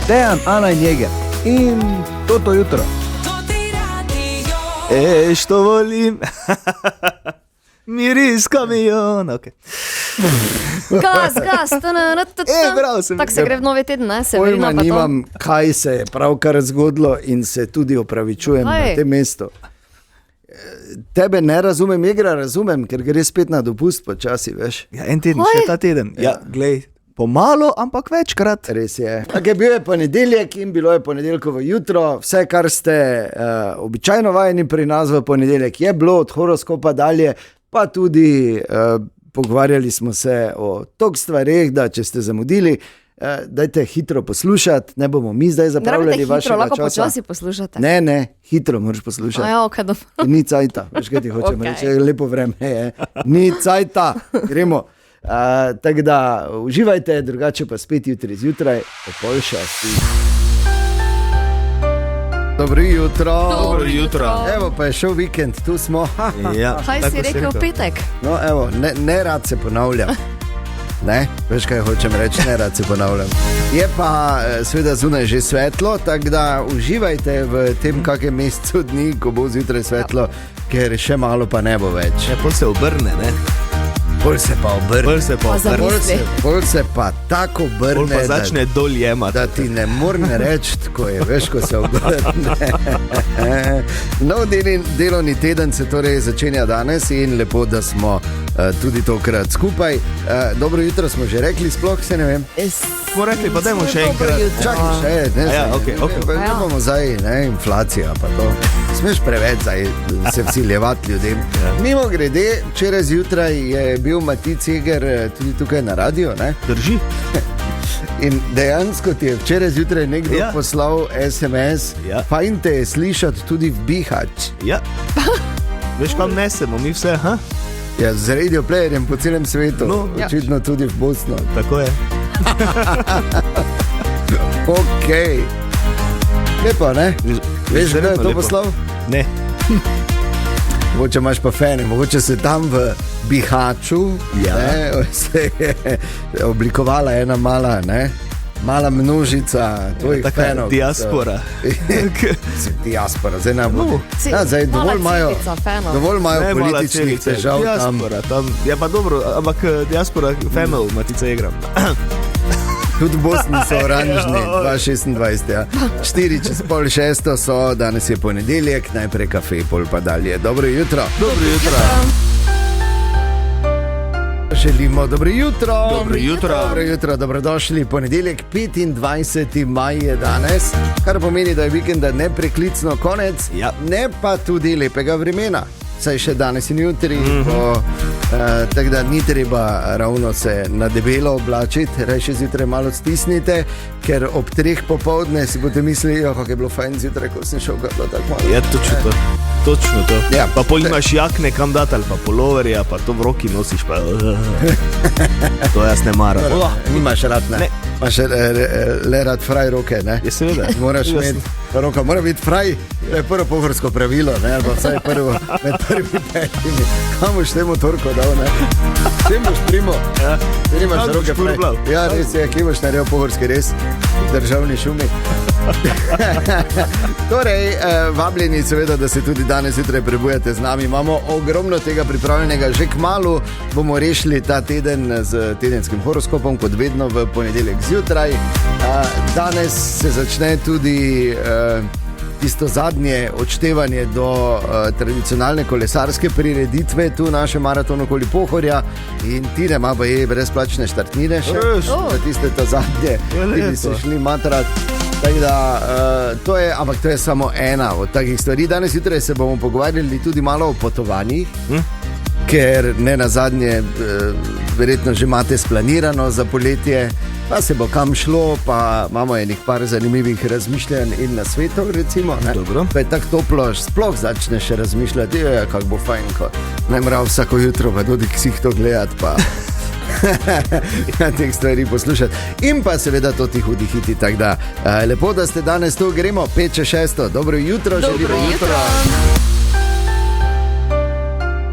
Dejan, Ana in Jeger. In to jutro. Što volim. Miris kamion. Okay. Gas. Bravo sem. Tako se gre v novi teden, ne? Pojma nimam, kaj se je pravkar zgodilo in se tudi opravičujem na tem mestu. Tebe ne razumem, Jegra razumem, ker gre spet na dopust počasi, veš. Ja, en teden, še ta teden. Ja, glej, pomalo, ampak večkrat. Res je. Tako je bil ponedeljek in bilo je ponedeljkovo jutro. Vse, kar ste običajno vajeni pri nas v ponedeljek, je bilo od horoskopa dalje, pa tudi pogovarjali smo se o toliko stvareh, da če ste zamudili, dajte hitro poslušati, ne bomo mi zdaj zapravljali vašega časa. Lahko počasi poslušate. Ne, hitro moraš poslušati. Ja, okay, ni cajta, veš kaj ti hočem reči, lepo vreme je. Ni cajta, gremo. Tako da uživajte, drugače pa spet jutri zjutraj o 5:30. Dobro jutro. Evo pa je šel vikend, tu smo. Ja, kaj si rekel v petek? No evo, ne rad se ponavljam. Ne, veš kaj hočem reči, ne rad se ponavljam. Je pa seveda zunaj že svetlo, tako da uživajte v tem kakem mesecu dni, ko bo zjutraj svetlo, ker še malo pa ne bo več. Ja, pol se obrne, ne? Bolj se pa obrne. Bolj se pa tako obrne, bolj pa začne dol jemati. Da ti ne morne reči, ko je, veš, ko se obrne. Nov delovni teden se torej začenja danes in lepo, da smo tudi tokrat skupaj. Dobro jutro smo že rekli, sploh se ne vem. Smo rekli, pa dajmo še enkrat. Čakaj še, ne ja, okay. Ne bomo zdaj, ne, inflacija pa to. Smeš preveč zdaj se vsiljevati ljudem. Mimo grede, včeraj zjutraj je bil Matic Jeger tudi tukaj na radio, ne? Drži. In dejansko ti je včeraj zjutraj nekdo poslal SMS, fajn te je slišati tudi v Bihać. Ja. Veš, kam nesemo mi vse, ha? Ja, z radio playerjem po celem svetu, očitno tudi v Bosno. Tako je. Okej. Lepo, ne? Veš, kdo je to poslal? Ne. Mogoče imaš pa fene, mogoče se tam v Bihaću se je oblikovala ena mala množica tvojih fenov. Diaspora. Diaspora, zdaj ne bo. Zdaj dovolj imajo političnih težav tam. Ja pa dobro, ampak diaspora fenov Matica Jegra. Tudi v Bosni so oranžni, 2026, ja. 5:45 so, danes je ponedeljek, najprej kafe, pol pa dalje. Dobro jutro. Dobro jutro. Želimo dobro jutro. Dobro jutro. Dobro jutro, dobrodošli. Ponedeljek, 25. maj je danes, kar pomeni, da je vikenda nepreklicno konec, ne pa tudi lepega vremena. Saj še danes in jutri, tako da ni treba ravno se na debelo oblačiti, rajši zjutraj malo stisnite, ker ob 3 popoldne si boste mislili, kako je bilo fajn zjutraj, ko sem šel gledati tako malo. Ja, točno to. Ja, pa pol imaš jakne kam dati ali pa poloverja, pa to v roki nosiš, pa to jaz ne maram. Nimaš rad, ne? Imaš le rad fraj roke, ne? Je seveda. Moraš imeti, roka mora biti fraj, to je prvo pohorsko pravilo, ne? Ali pa vsaj prvo med prvimi 5. Kam boš te motorko dal, ne? Vsem boš primo. Ja. Nimaš roke fraj. Ja, res je, kje boš naredil pohorski res? V državni šumi. Torej, vabljeni seveda, da se tudi danes jutraj prebujate z nami. Imamo ogromno tega pripravljenega. Že kmalu bomo rešili ta teden z tedenskim horoskopom, kot vedno v ponedeljek zjutraj. Danes se začne tudi tisto zadnje odštevanje do tradicionalne kolesarske prireditve tu v našem maratonu okoli Pohorja in Tine ima pa je brezplačne štartnine še za tiste ta zadnje, ki bi se šli matrat. Tako da, ampak to je samo ena od takih stvari. Danes jutraj se bomo pogovarjali tudi malo o potovanjih, ker ne nazadnje verjetno že imate splanirano za poletje, pa se bo kam šlo, pa imamo enih par zanimivih razmišljanj in nasvetov, recimo. Dobro. Pa je tako toplo, sploh začneš razmišljati, kako bo fajn, ko ne moram vsako jutro pa tudi ksih to gledati, pa teh stvari poslušati. In pa seveda to ti hudi hiti, tako da lepo, da ste danes tu, gremo 5:06. Dobro jutro, želimo. Dobro jutro.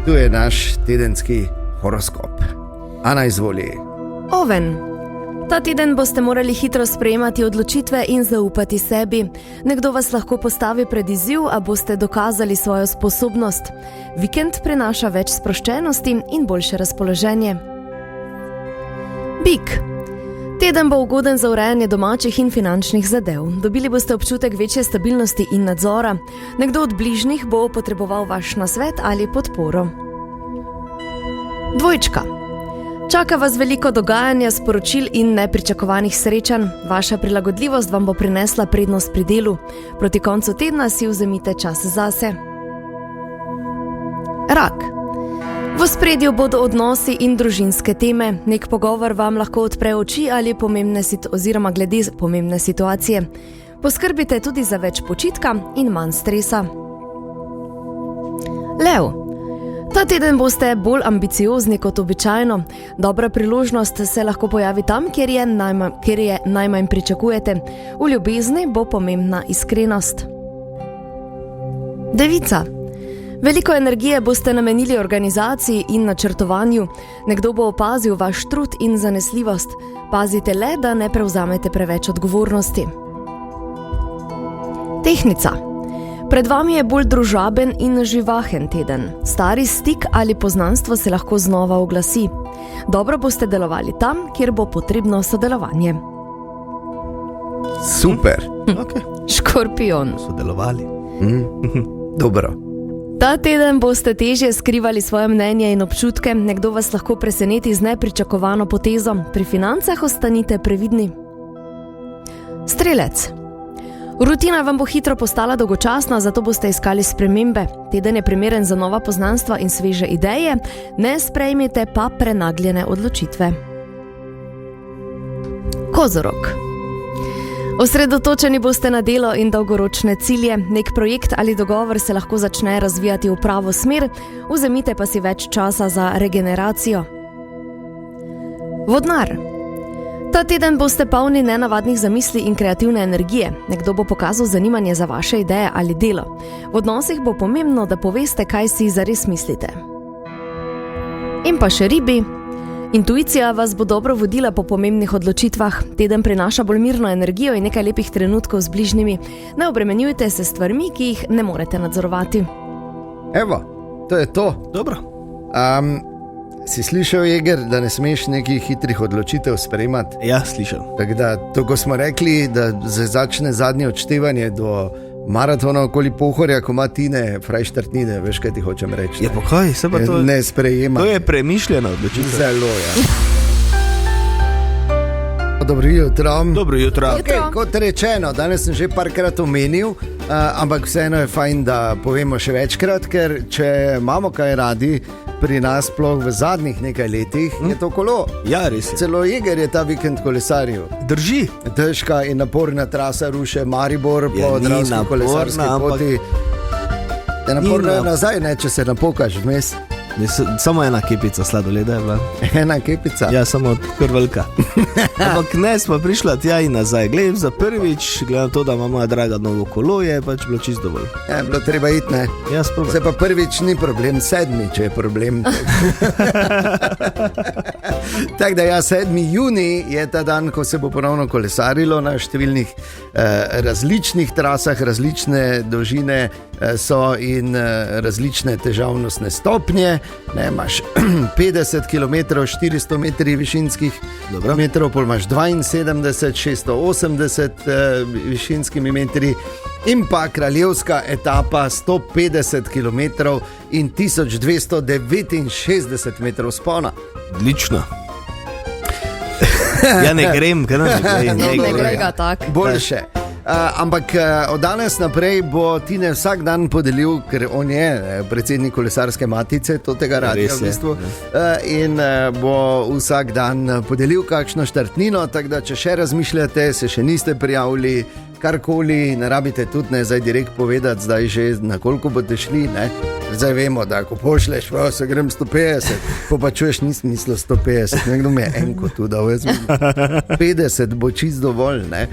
Tu je naš tedenski horoskop. Ana, izvoli. Oven. Ta teden boste morali hitro sprejemati odločitve in zaupati sebi. Nekdo vas lahko postavi pred izziv, a boste dokazali svojo sposobnost. Vikend prinaša več sproščenosti in boljše razpoloženje. Bik. Teden bo ugoden za urejanje domačih in finančnih zadev. Dobili boste občutek večje stabilnosti in nadzora. Nekdo od bližnjih bo potreboval vaš nasvet ali podporo. Dvojčka. Čaka vas veliko dogajanja, sporočil in nepričakovanih srečanj. Vaša prilagodljivost vam bo prinesla prednost pri delu. Proti koncu tedna si vzemite čas zase. Rak. V ospredju bodo odnosi in družinske teme. Nek pogovor vam lahko odpre oči ali oziroma glede pomembne situacije. Poskrbite tudi za več počitka in manj stresa. Lev. Ta teden boste bolj ambiciozni kot običajno. Dobra priložnost se lahko pojavi tam, kjer je najmanj pričakujete. V ljubezni bo pomembna iskrenost. Devica. Veliko energije boste namenili organizaciji in načrtovanju. Nekdo bo opazil vaš trud in zanesljivost. Pazite le, da ne prevzamete preveč odgovornosti. Tehnica. Pred vami je bolj družaben in živahen teden. Stari stik ali poznanstvo se lahko znova oglasi. Dobro boste delovali tam, kjer bo potrebno sodelovanje. Super. Okay. Škorpijon. Sodelovali. Dobro. Ta teden boste težje skrivali svoje mnenje in občutke. Nekdo vas lahko preseneti z nepričakovano potezo. Pri financah ostanite previdni. Strelec. Rutina vam bo hitro postala dolgočasna, zato boste iskali spremembe. Teden je primeren za nova poznanstva in sveže ideje, ne sprejmite pa prenagljene odločitve. Kozorog. Osredotočeni boste na delo in dolgoročne cilje. Nek projekt ali dogovor se lahko začne razvijati v pravo smer, vzemite pa si več časa za regeneracijo. Vodnar. Ta teden boste polni nenavadnih zamisli in kreativne energije. Nekdo bo pokazal zanimanje za vaše ideje ali delo. V odnosih bo pomembno, da poveste, kaj si zares mislite. In pa še ribi. Intuicija vas bo dobro vodila po pomembnih odločitvah. Teden prinaša bolj mirno energijo in nekaj lepih trenutkov z bližnjimi. Ne obremenjujte se s stvarmi, ki jih ne morete nadzorovati. Evo, to je to. Dobro. Si slišal, Jeger, da ne smeš nekih hitrih odločitev sprejemati? Ja, slišal. Tako da, to ko smo rekli, da se začne zadnje odštevanje do maratona okoli Pohorja, ko ima Tine frajštartnine, veš, kaj ti hočem reči? Je pa kaj, se pa to... Ne sprejema. To je premišljena odločitev. Zelo, ja. Dobro jutro. Dobro jutro. Okay, kot rečeno, danes sem že parkrat omenil, ampak vseeno je fajn, da povemo še večkrat, ker če imamo kaj radi pri nas, sploh v zadnjih nekaj letih, je to kolo. Ja, res je. Celo Jeger je ta vikend kolesaril. Drži. Težka in naporna trasa ruše Maribor po Dravski kolesarski poti. Je naporna nazaj, ne, če se napokaš vmes. Samo ena kepica sladoleda je bila. Ena kepica? Ja, samo kar velika. Ampak ne, smo prišla tja in nazaj. Glej, za prvič, glede na to, da ima moja draga novo kolo, je pač bilo čisto dovolj. Ja, bilo treba iti, ne? Ja, sprobaj. Se pa prvič ni problem, 7. če je problem. Tako da ja, 7. juni je ta dan, ko se bo ponovno kolesarilo na številnih različnih trasah, različne dolžine so in različne težavnostne stopnje. Ne, imaš 50 km, 400 metrov višinskih metrov, pol imaš 72, 680 višinskimi metri in pa kraljevska etapa 150 km in 1269 metrov spona. Odlično. Ja, ne grem, ker ne grem ga tak. Boljše. Ampak od danes naprej bo Tine vsak dan podelil, ker on je predsednik kolesarske matice, to tega radia v bistvu, in bo vsak dan podelil kakšno štartnino, tako da če še razmišljate, se še niste prijavili, karkoli, ne rabite tudi ne zdaj direkt povedati, zdaj že na koliko boste šli, ne? Zdaj vemo, da ko pošleš, se grem 150, ko pa čuješ, nisem mislil 150, nekdo mi je enko tu dal, 50 bo čist dovolj, ne?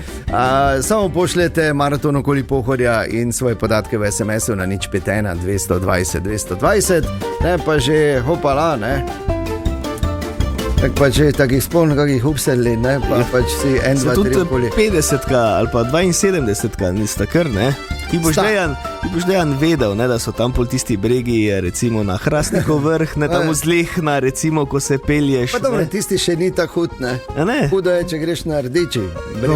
Samo pošljete maraton okoli Pohorja in svoje podatke v SMS-u na 051 220 220, ne, pa že hopala, ne? Pa če takih spolno kakih upseli, ne, pač si 1, 2, 3 okoli. Tudi 50 ali pa 72 nista kar, ne? Ti boš dejan vedel, ne, da so tam pol tisti bregi, recimo na Hrastnikov vrh, ne, tam vzlehna, recimo, ko se pelješ. Pa dobro, tisti še ni tako hud, ne? Hudo je, če greš na rdeči breg.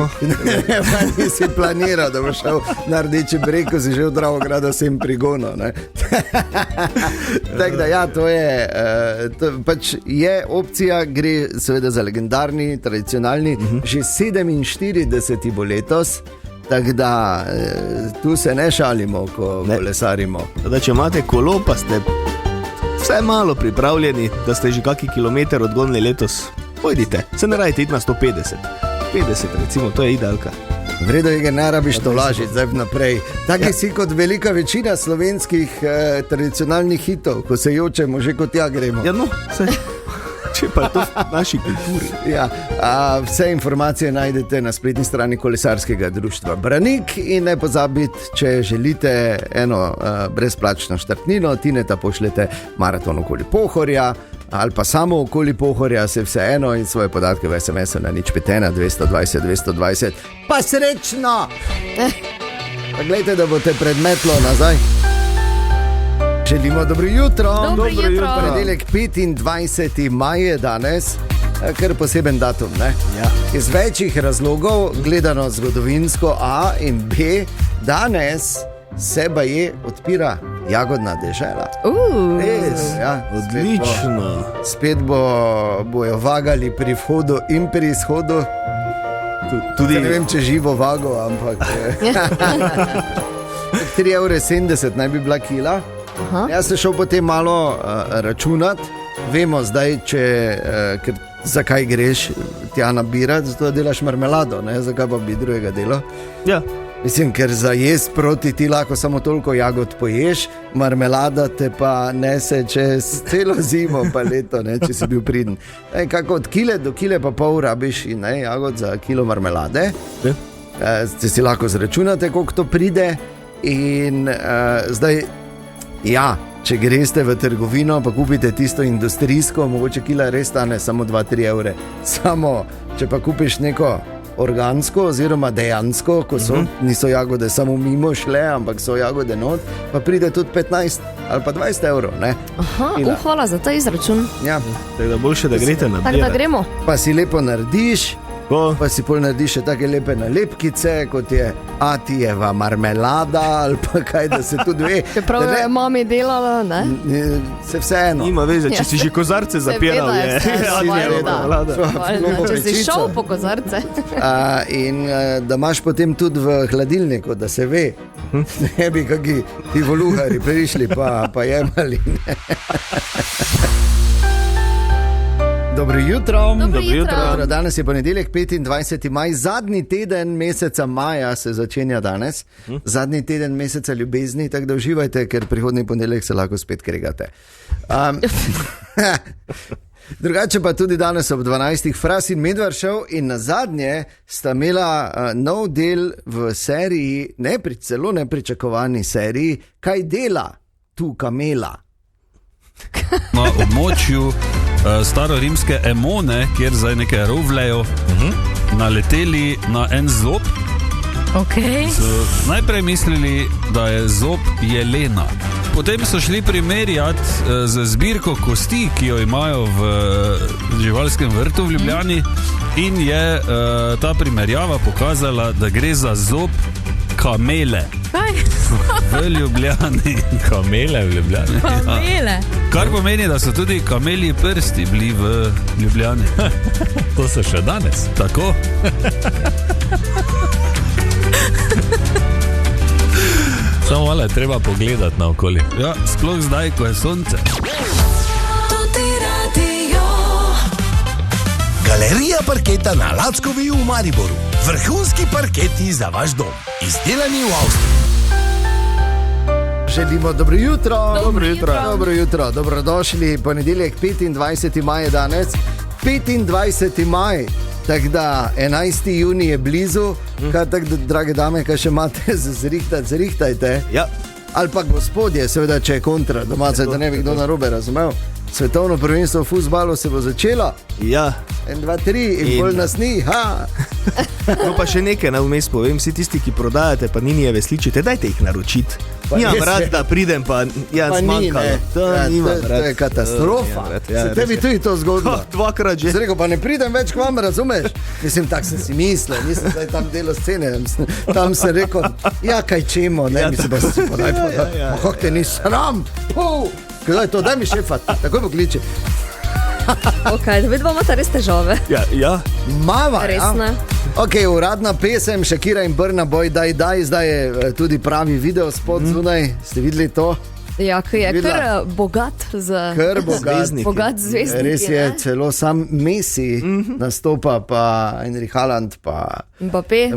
Pa nisi planiral, da boš šel na rdeči breg, ko si že v Dravogradu sem prigonil, ne? Tako da ja, to pač je opcija, gre seveda za legendarni, tradicionalni, že 47 bo letos. Tako da tu se ne šalimo, ko kolesarimo. Da, če imate kolo, pa ste vse malo pripravljeni, da ste že kakšen kilometer odgonili letos, pojdite, se ne rajte iti na 150. 50 recimo, to je idealka. Vredo je, ne rabiš to lažiti zdaj naprej. Taki si kot velika večina slovenskih tradicionalnih hitov, ko se jočemo, že kot ja gremo. Ja, no, če pa je to v naši kulturi. Ja, vse informacije najdete na spletni strani kolesarskega društva Branik in ne pozabite, če želite eno brezplačno štartnino, Tineta pošljete maraton okoli Pohorja ali pa samo okoli Pohorja, se vseeno in svoje podatke v SMS-u na 051 220 220. Pa srečno! Pa gledajte, da boste predmetlo nazaj. Želimo dobro jutro. Dobro jutro. Ponedeljek 25. maj je danes, kar poseben datum, ne? Ja. Iz večjih razlogov, gledano zgodovinsko A in B, danes se baje odpira jagodna dežela. Res, ja. Odlično. Spet bojo vagali pri vhodu in pri izhodu. Tudi ne vem, če živo vago, ampak 3,70 € naj bi bila kila. Jaz sem šel potem malo računat. Vemo zdaj, zakaj greš tja nabirati, zato da delaš marmelado, ne? Zakaj pa bi drugega delo? Ja. Mislim, ker za jesti proti ti lahko samo toliko jagod poješ, marmelada te pa nese čez celo zimo pa leto, ne, če si bil priden. Kako od kile do kile pa pol rabiš in jagod za kilo marmelade. Če si lahko zračunate, koliko to pride. In zdaj, ja, če greste v trgovino pa kupite tisto industrijsko, mogoče kila res stane samo 2-3 €. Samo, če pa kupiš neko organsko oziroma dejansko, ko niso jagode samo mimo šle, ampak so jagode not, pa pride tudi 15 ali pa 20 €, ne? Hvala za ta izračun. Ja. Tako da boljše, da greste nabirati. Tako da gremo. Pa si lepo narediš, pa si pol narediš še take lepe nalepkice, kot je Atijeva marmelada ali pa kaj, da se tudi ve. Čeprav je mami delala, ne? Se vseeno. Nima veze, če si že kozarce zapiral. Če si šel po kozarce. In da imaš potem tudi v hladilniku, da se ve, ne bi kaki ti voluhari prišli pa jemali. Dobro jutro. Danes je ponedeljek, 25. maj, zadnji teden meseca maja se začenja danes. Zadnji teden meseca ljubezni, tako da uživajte, ker prihodnji ponedeljek se lahko spet kregate. Drugače pa tudi danes ob 12. Fras in Medvaršev in nazadnje sta imela nov del v seriji, celo nepričakovani seriji, Kaj dela tu kamela? Na območju starorimske Emone, kjer zdaj nekaj rovljajo, naleteli na en zob. Najprej mislili, da je zob jelena. Potem so šli primerjati z zbirko kosti, ki jo imajo v živalskem vrtu v Ljubljani, in je ta primerjava pokazala, da gre za zob kamele. V Ljubljani. Kamele v Ljubljani. Ja. Kar pomeni, da so tudi kamelji prsti bili v Ljubljani. To so še danes. Tako. Samo malo je treba pogledati naokoli. Ja, sploh zdaj, ko je sonce. Galerija parketa na Lackovi v Mariboru. Vrhunski parketi za vaš dom. Izdelani v Avstriji. Želimo dobro jutro. Dobro jutro. Dobrodošli. Ponedeljek 25. maj je danes. 25. maj. Tako da 11. juni je blizu. Kaj tako, drage dame, kaj še imate za zrihtajte. Ja. Ali pa gospodje, seveda, če je kontra doma, da ne bi kdo narobe razumel. svetovno prvenstvo v fuzbalu se bo začelo. Ja. 1, 2, 3 in bolj nas ni. Ha. No pa še nekaj na vmes povem, vsi tisti, ki prodajate Paninijeve sličice, dajte jih naročiti. Nimam res rad, je. da pridem, pa zmanjkalo. To je katastrofa. Se tebi tudi to zgodilo. Dvakrat že. Rekel, pa ne pridem več k vam, razumeš? Mislim, tako sem si mislil, nisem zdaj tam delo scene. Tam sem rekel, ja, kaj čemo, ne, mislim, pa si podaj. Kako te ni sram? Kdaj to, daj mi šefa, takoj pokliči. Okay, da vidimo, imate res težave. Ja. Mama, Resna. Ok, uradna pesem Shakira in Burna Boy, daj, zdaj je tudi pravi video spod zunaj. Ste videli to? Ja, ki je Videla. kar bogat z Zvezdniki. bogat zvezdniki. Res je, ne? celo sam Messi nastopa, pa Henry Haaland, pa Mbappé.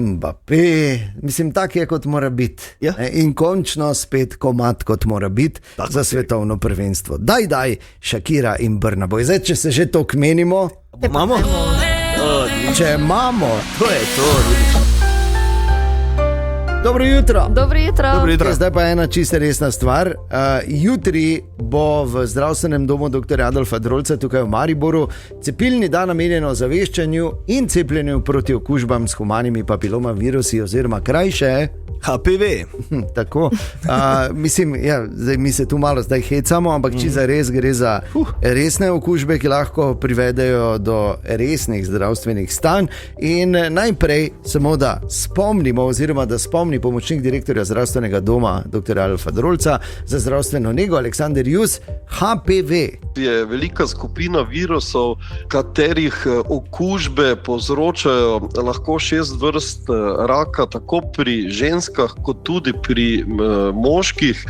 Mislim, tak je, kot mora biti. Ja. In končno spet komad, kot mora biti za svetovno prvenstvo. Daj, Shakira in Burna Boy. Zdaj, če se že to kmenimo, Imamo? če imamo. To je to. Dobro jutro. Dobro jutro. Dobro jutro. Zdaj pa ena čisto resna stvar. Jutri bo v zdravstvenem domu dr. Adolfa Drolca tukaj v Mariboru cepilni dan namenjen ozaveščanju in cepljenju proti okužbam s humanimi papiloma virusi oziroma krajše HPV. Tako. Mislim, ja, zdaj mi se tu malo zdaj hecamo, ampak če za res gre za resne okužbe, ki lahko privedejo do resnih zdravstvenih stanj. In najprej samo da spomnimo, oziroma da spomni pomočnik direktorja zdravstvenega doma dr. Adolfa Drolca za zdravstveno nego Aleksander Jus, HPV. Je velika skupina virusov, katerih okužbe povzročajo lahko 6 vrst raka, tako pri ženskah kot tudi pri moških,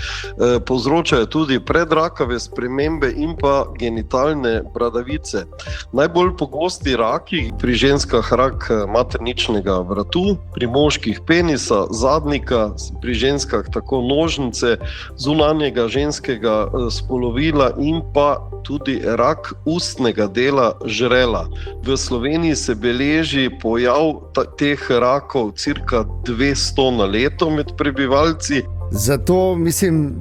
povzročajo tudi predrakave spremembe in pa genitalne bradavice. Najbolj pogosti raki pri ženskah rak materničnega vratu, pri moških penisa, zadnika, pri ženskah tako nožnice, zunanjega ženskega spolovila in pa tudi rak ustnega dela žrela. V Sloveniji se beleži pojav teh rakov cirka 200 na leto med prebivalci. Zato mislim,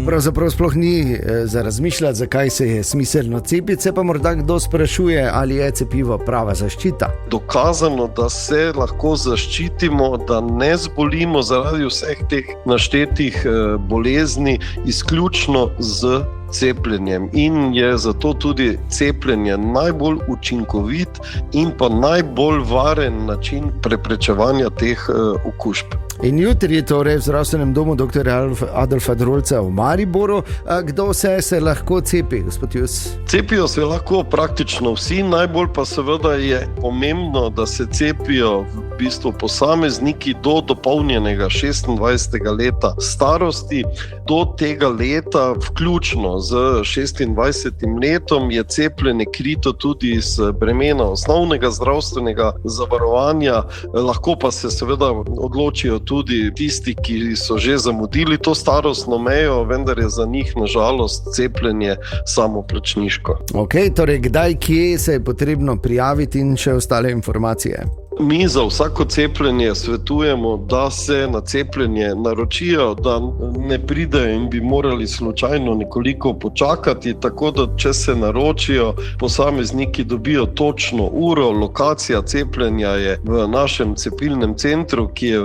pravzaprav sploh ni za razmišljati, zakaj se je smiselno cepiti, se pa morda kdo sprašuje, ali je cepivo prava zaščita. Dokazano, da se lahko zaščitimo, da ne zbolimo zaradi vseh teh naštetih bolezni izključno z cepljenjem. In je zato tudi cepljenje najbolj učinkovit in pa najbolj varen način preprečevanja teh okužb. In jutri je torej v zdravstvenem domu dr. Adolfa Drolca v Mariboru. Kdo vse se lahko cepi, gospod Jus? Cepijo se lahko praktično vsi, najbolj pa seveda je pomembno, da se cepijo v bistvu posamezniki do dopolnjenega 26. leta starosti. Do tega leta, vključno z 26. letom, je cepljenje krito tudi iz bremena osnovnega zdravstvenega zavarovanja. Lahko pa se seveda odločijo tudi tisti, ki so že zamudili to starostno mejo, vendar je za njih na žalost cepljenje samoplačniško. Ok, torej kdaj, kje se je potrebno prijaviti in še ostale informacije? Mi za vsako cepljenje svetujemo, da se na cepljenje naročijo, da ne pridejo in bi morali slučajno nekoliko počakati, tako da če se naročijo, posamezniki dobijo točno uro. Lokacija cepljenja je v našem cepilnem centru, ki je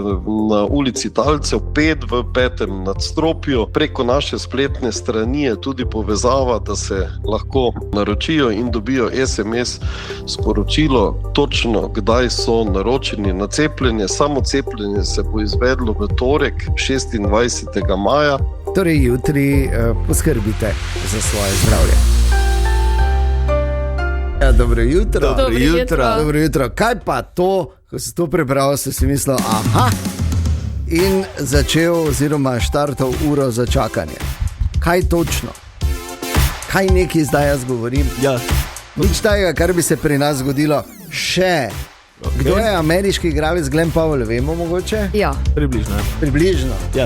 na ulici Talcev 5 v 5. nadstropju. Preko naše spletne strani je tudi povezava, da se lahko naročijo in dobijo SMS sporočilo točno, kdaj so naročeni na cepljenje. Samo cepljenje se bo izvedlo v torek 26. maja. Torej jutri poskrbite za svoje zdravje. Ja, dobro jutro. Dobro jutro. Kaj pa to, ko si to prebral, si mislil, aha, in začel oziroma štartal uro za čakanje. Kaj točno? Kaj nekaj zdaj jaz govorim? Ja. Nič tega, kar bi se pri nas zgodilo še. Okay. Kdo je ameriški igralec Glenn Powell, vemo mogoče? Ja. Približno. Ja.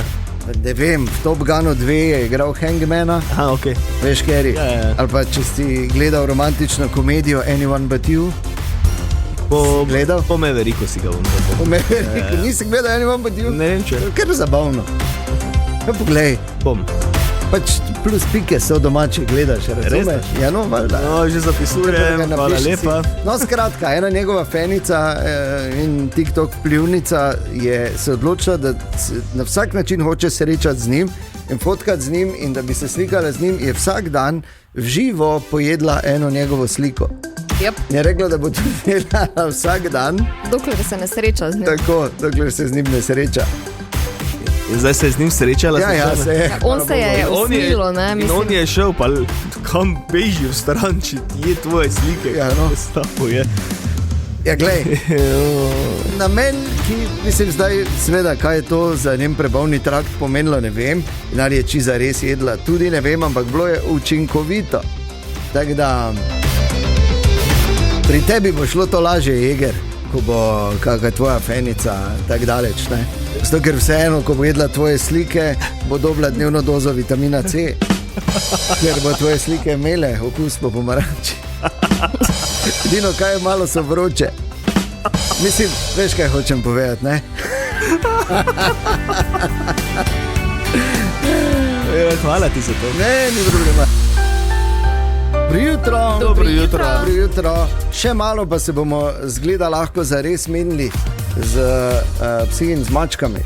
Ne vem, v Top Gunu 2 je igral Hangmana. Aha, ok. Veš, Kerry? Ja. Ali pa če si gledal romantično komedijo Anyone But You? Gledal? Po Maveriku si ga bom. Po Maveriku? Nisi gledal Anyone But You? Ne vem, če. Kar zabavno. Ja, poglej. Bom. Pač plus pike so domači, gledaš, razumeš? Ja, no, valjda. No, že zapisujem, hvala lepa. No, skratka, ena njegova fenica in TikTok vplivnica se odločila, da na vsak način hoče srečati z njim in fotkati z njim in da bi se slikala z njim, je vsak dan v živo pojedla eno njegovo sliko. Yep. Je rekla, da bo to delala vsak dan. Dokler se ne sreča z njim. Tako, dokler se z njim ne sreča. Zdaj se je z njim srečala. Ja, se je. On se je usmilo, ne? In on je šel, pa kam beži v stran, če je tvoje slike. Ja, no. Stapo je. Ja, glej, namen, ki mislim zdaj, seveda, kaj je to za njen prebavni trakt pomenilo, ne vem, in ali je čiza res jedla, tudi ne vem, ampak bilo je učinkovito. Tako da, pri tebi bo šlo to lažje, Jeger, ko bo kakšna tvoja fenica tako daleč, ne? Zato, ker vseeno, ko bo jedla tvoje slike, bo dobila dnevno dozo vitamina C, ker bo tvoje slike imele okus po pomaranči. Edino, kaj je malo so vroče. Mislim, veš, kaj hočem povedati, ne? Hvala ti za to. Ne, ni problema. Dobro jutro. Še malo pa se bomo zgleda lahko zares menili z psi in z mačkami.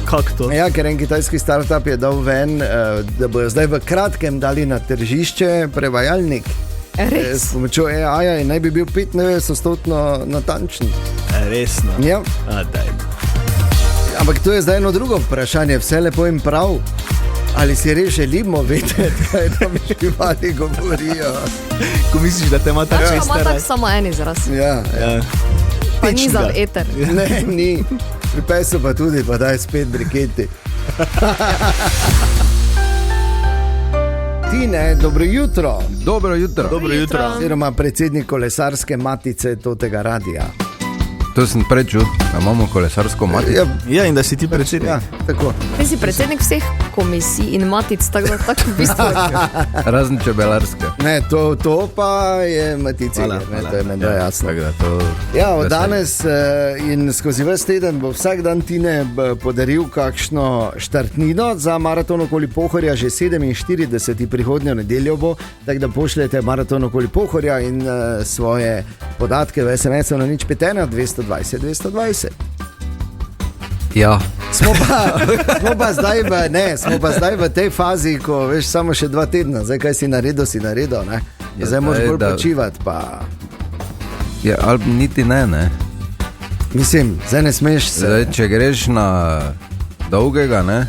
Kako to? Ja, ker en kitajski startup je dal ven, da bojo zdaj v kratkem dali na tržišče prevajalnik. Res? S pomočjo AI naj bi bil 95% natančen. Resno? Ja. Ampak to je zdaj eno drugo vprašanje, vse lepo in prav. Ali si res želimo vedeti, kaj nam živali govorijo? Ko misliš, da te ima tako Ima čez tak samo en izraz. Ja. Pa ni za eter. Ne, ni. Pri pesu pa tudi, pa daj spet briketi. Tine, dobro jutro. Dobro jutro. Dobro jutro. Oziroma predsednik kolesarske matice tega radija. To sem prečul, da imamo kolesarsko matico. Ja, in da si ti predsednik. Ja, tako. Ti si predsednik vseh komisij in matic, tako da tako v bistvu. Razen čebelarske. Ne, to pa je matica, Hvala. to je meni jasno. Tako da to... Ja, od danes in skozi ves teden bo vsak dan Tine podaril kakšno štartnino za maraton okoli Pohorja, že 47. prihodnjo nedeljo bo, tako da pošljete maraton okoli Pohorja in svoje podatke v SMS-u na 051 220 220. Ja. Smo pa zdaj v tej fazi, ko veš samo še 2 tedna, zdaj kaj si naredil, ne? Ja, Zdaj moraš bolj da- počivati, pa Ja, ali niti ne. mislim, zdaj ne smeš se. Zdaj, če greš na dolgega, ne,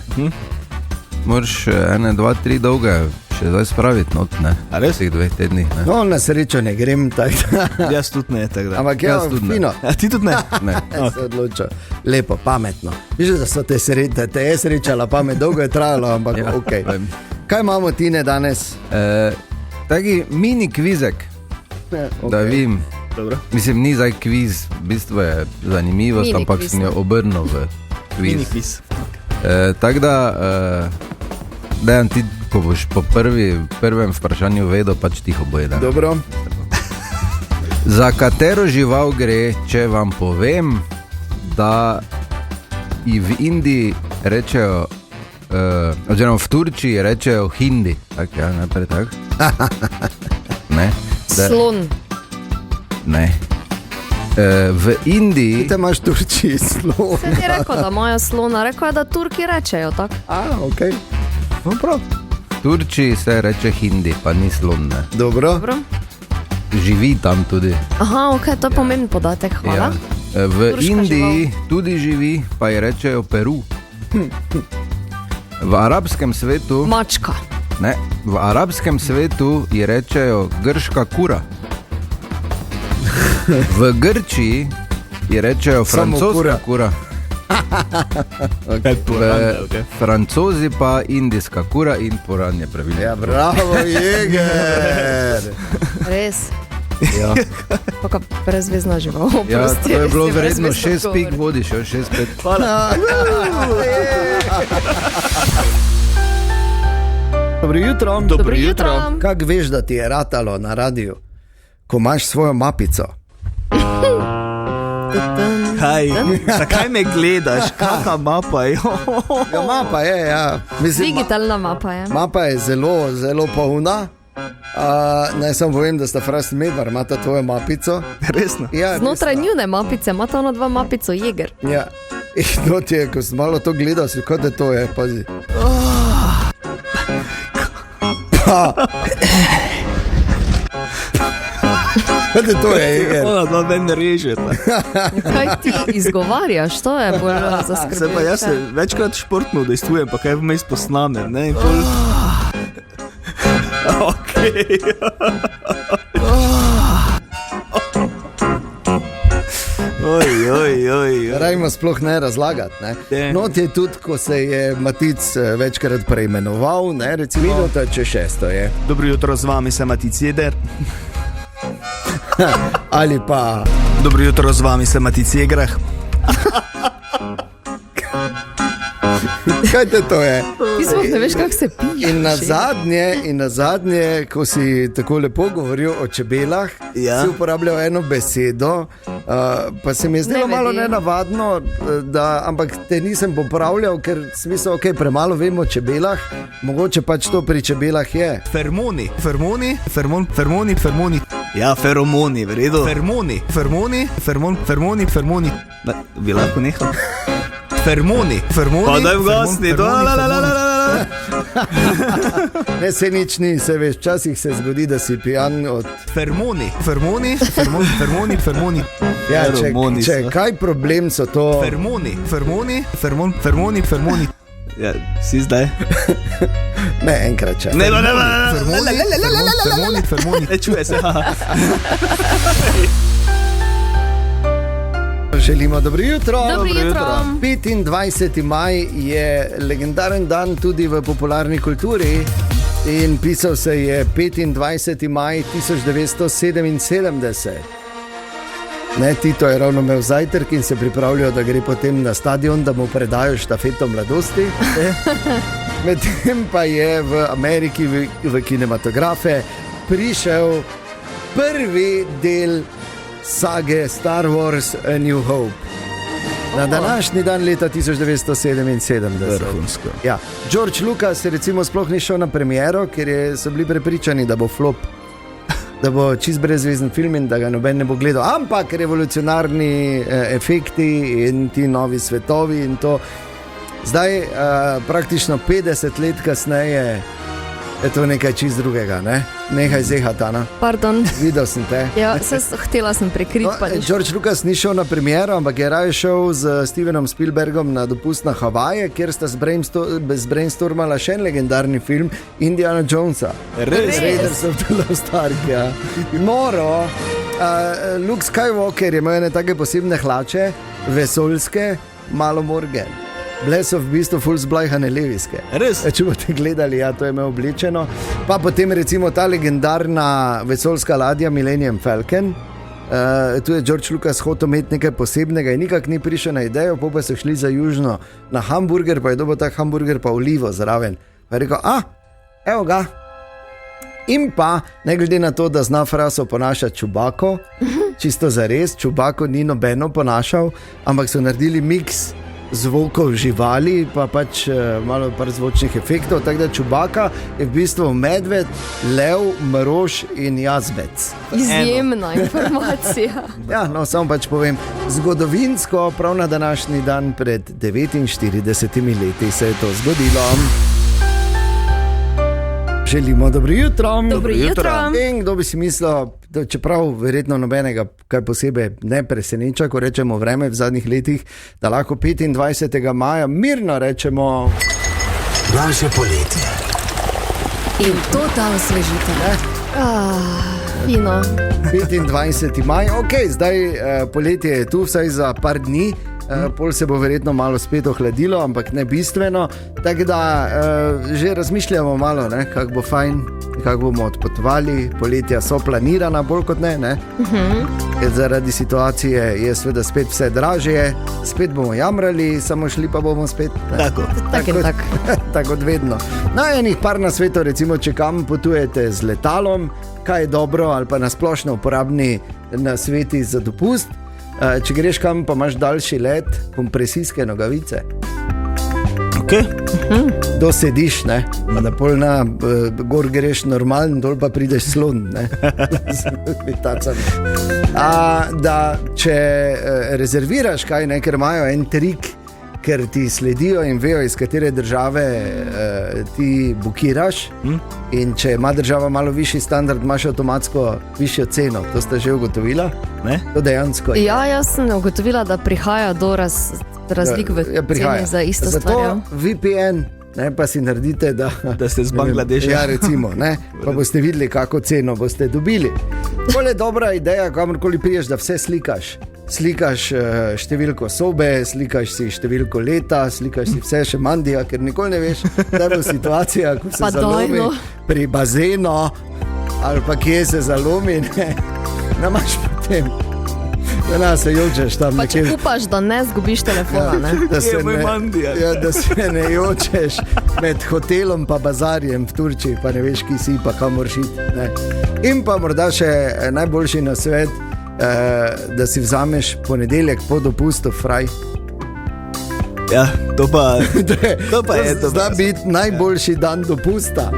moraš 1, 2, 3 dolge še zdaj spraviti not, ne. A res? V teh 2 tednih, ne. No, na srečo ne grem, tako da. Jaz tudi ne, tako da. Ampak ja, Jaz tudi ne. fino. A ti tudi ne? Ne. Se odločil. Lepo, pametno. Viš, da so te je srečala pamet, dolgo je trajalo, ampak Ja, ok. vem. Kaj imamo Tine danes? Taki mini kvizek, da vidim. Dobro. Mislim, ni zdaj kviz, v bistvu je zanimivost, Mini ampak kviz, sem jo obrnil v Mini kviz. kviz. Tako da, Dejan, ti, ko boš po prvem vprašanju vedel, pač tiho bo jedan. Dobro. Za katero žival gre, če vam povem, da ji v Indiji rečejo, oziroma v Turčiji rečejo hindi. Tak, ja, najprej tak. Ne. Slon. Ne. V Indiji... Ti te imaš Turčiji slon. Se ti rekel, da imajo slona, rekel je, da Turki rečejo tako. Ok. No, prav. V Turčiji se reče hindi, pa ni slon, ne. Dobro. Dobro. Živi tam tudi. Aha, ok, to je pomemben podatek, hvala. V Turška Indiji tudi živi, pa ji rečejo Peru. V arabskem svetu, Mačka. ne, v arabskem svetu ji rečejo grška kura. V Grčiji ji rečejo Samo francoska kura. Kaj poranda, ok. Francozi pa indijska kura in poran je pravilno. Ja, bravo, Jeger. Res. Ja. Kakšna brezvezna žival. Ja, oprosti, to je res bilo je vredno brezvezen 6 pik, odgovor. vodiš, 6-5. Dobro jutro. Dobro jutro. Kako veš, da ti je ratalo na radiju, ko imaš svojo mapico? Kaj? Zakaj me gledaš? Kakšna mapa je? Ja, mapa je, ja. Mislim, Digitalna mapa je. mapa je zelo, zelo polna. Naj samo povem, da sta Frast in Medvar, imata tvojo mapico. Resno? Ja, Znotraj njune mapice imata ona dva mapico Jeger. Ja. In not je, ko sem malo to gledal, si kot da to je, pazi. Kot da to je, Jeger. Ona dva meni režeta. Kaj ti izgovarjaš, to je bolj Se pa zaskrbljujoče. jaz se večkrat športno udejstvujem, pa kaj vmes posnamem, ne? In pol... Okej. Oj. Rajmo sploh ne razlagati. Ne? Not je tudi, ko se je Matic večkrat preimenoval, ne? Recimo minuta če 6 je. Dobro jutro, z vami sem Matic Jeder. Ali pa Dobro jutro, z vami sem Matic Jegrah. kaj te to je? Ti sploh ne veš, kako se piše. In na zadnje, ko si tako lepo govoril o čebelah, Ja. si uporabljal eno besedo, pa se mi je zdelo malo Nevedi. nenavadno, ampak te nisem popravljal, ker smisel, ok, premalo vemo o čebelah, mogoče pač to pri čebelah je. Fermoni. Ja, feromoni, v redu. Fermoni. Bi lahko nehal? Fermoni. Pa daj v gosni. Ne, se nič ni, se veš, včasih se zgodi, da si pijan od... Fermoni. Ja, Feromoni če so. kaj problem so to... Fermoni. Ja, si zdaj? Ne, enkrat če. Ne. Fermoni. Ne čuje se. Želimo dobro jutro. Dobro jutro. 25. maj je legendaren dan tudi v popularni kulturi in pisal se je 25. maj 1977. Ne, Tito je ravno imel zajtrk in se pripravljal, da gre potem na stadion, da mu predajo štafeto mladosti. Medtem pa je v Ameriki v kinematografe prišel prvi del sage Star Wars A New Hope. Na današnji dan leta 1977. Vrhunsko. Ja. George Lucas recimo sploh ni šel na premiero, ker so bili prepričani, da bo flop. Da bo čist brezvezen film in da ga noben ne bo gledal. Ampak revolucionarni efekti in ti novi svetovi in to. Zdaj, praktično 50 let kasneje, je to nekaj čist drugega, ne? Nehaj zehati, Ana. Pardon. Videl sem te. Ja, htela sem prekriti, pa nič. George Lucas ni šel na premiero, ampak je raje šel z Stevenom Spielbergom na dopust na Havaje, kjer sta brainstormala še en legendarni film Indiana Jonesa. Res? Raiders of the Lost Ark, ja. Noro. Luke Skywalker je imel ene take posebne hlače, vesoljske, malo Morgan. Bile so v bistvu ful zblajhane leviske. Res? Če boste gledali, ja, to je imel oblečeno. Pa potem recimo ta legendarna vesoljska ladja Millennium Falcon. Tu je George Lucas hotel imeti nekaj posebnega in nikak ni prišel na idejo, pa so šli za južno na hamburger, pa je dobil tak hamburger pa olivo zraven. Pa je rekel, evo ga. In pa, ne glede na to, da zna fraso ponašati Čubako, čisto zares, Čubako ni nobeno ponašal, ampak so naredili miks zvokov živali, pa pač malo par zvočnih efektov, tako da Čubaka je v bistvu medved, lev, mrož in jazbec. Izjemna informacija. Ja, no, samo pač povem, zgodovinsko, prav na današnji dan pred 49 leti se je to zgodilo. Želimo dobro jutro. Dobro jutro. In kdo bi si mislil, da čeprav verjetno nobenega kaj posebej ne preseneča, ko rečemo vreme v zadnjih letih, da lahko 25. maja mirno rečemo Naše poletje. In to ta osvežitev. Fino. 25. maj, ok, zdaj poletje je tu vsaj za par dni. Pol se bo verjetno malo spet ohladilo, ampak ne bistveno. Tako da že razmišljamo malo, kako bo fajn, kako bomo odpotovali. Poletja so planirana, bolj kot ne. Zaradi situacije je seveda spet vse dražje, spet bomo jamrali, samo šli pa bomo spet. Tako kot vedno. Na enih par nasvetov, recimo, če kam potujete z letalom, kaj je dobro ali pa nasplošno uporabni nasveti za dopust. Če greš kam, pa imaš daljši let, kompresijske nogavice. Okay. Dosediš, ne? Pa da pol na gor greš normalen, dol pa prideš slon, ne? Da če rezerviraš kaj, ne, ker imajo en trik, ker ti sledijo in vejo, iz katere države ti bukiraš. In če ima država malo višji standard, imaš avtomatsko višjo ceno. To ste že ugotovila? Ne? To dejansko je. Ja, jaz sem ugotovila, da prihaja do razlik v ceni za isto stvar. Zato VPN, ne, pa si naredite, da ste z Bangladeša. Ja, recimo, ne, pa boste videli, kako ceno boste dobili. To je dobra ideja, kamorkoli priješ, da vse slikaš. Slikaš številko sobe, slikaš si številko leta, slikaš si vse še mandija, ker nikoli ne veš, da bo situacija, ko se zalomi pri bazenu ali pa kje se zalomi, ne imaš potem. Da se jočeš tam pa nekje. Če upaš, da ne zgubiš telefona, ne? Da se ne jočeš med hotelom pa bazarjem v Turčiji, pa ne veš, ki si, pa kam moraš iti, ne? In pa morda še najboljši nasvet, da si vzameš ponedeljek po dopustu fraj. Ja, to pa je to. Zna biti najboljši dan dopusta.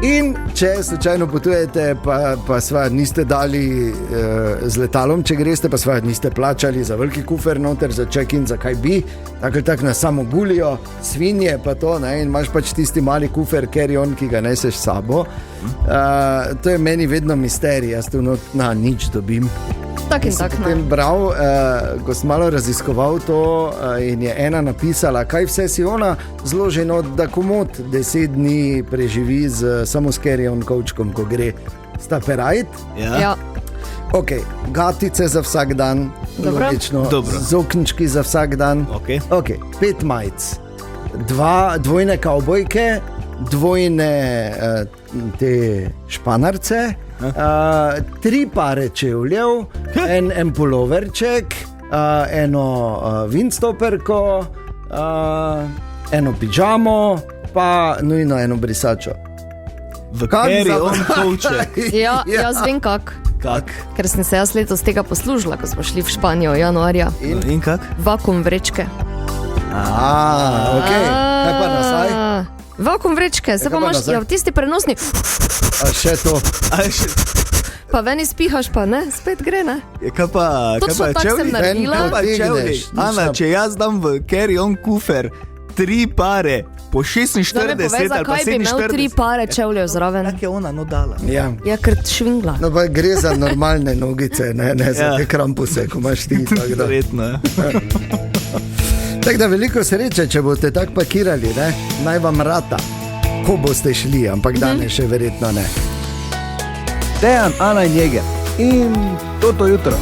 In če slučajno potujete, pa sva niste dali z letalom, če greste, pa sva niste plačali za veliki kufer noter, za check-in, za kaj bi, tako nas samo gulijo, svinje pa to, ne, in imaš pač tisti mali kufer carry-on, ki ga neseš s sabo. To je meni vedno misterij, jaz tu na nič dobim. Tak in tak, ne. Bral, ko sem malo raziskoval to in je ena napisala, kaj vse si ona zloženo, da komod 10 dni preživi samo s carry-on kovčkom, ko gre. Sta perajt? Ja. Ok, gatice za vsak dan, logično, zoknički za vsak dan. Ok, 5 majic, 2 dvojne kavbojke, dvojne te španarce, 3 pare čevljev, en puloverček, eno windstoperko, eno pižamo, pa nujno eno brisačo. V carry-on kovček. Ja, jaz vem kak. Ker sem se jaz letos tega poslužila, ko smo šli v Španijo januarja. In kak? Vakuum vrečke. Ok, kaj pa nasaj? Vakuum vrečke, se pa imaš v tisti prenosni. A še to. Pa ven izpihaš, pa ne, spet gre, ne? Kaj pa čevlji? Ana, če jaz dam v carry-on kufer 3 pare po 46 ali pa 47. Zakaj bi imel 3 pare čevljev zraven? Tak je ona dala. Ja, ker švingla. No pa gre za normalne nogice, ne za te krampuse, ko imaš ti. Verjetno, ja. Tako da veliko sreče, če boste tako pakirali, ne? Naj vam rata, ko boste šli, ampak danes še verjetno ne. Dejan, Ana in Jeger in toto jutro.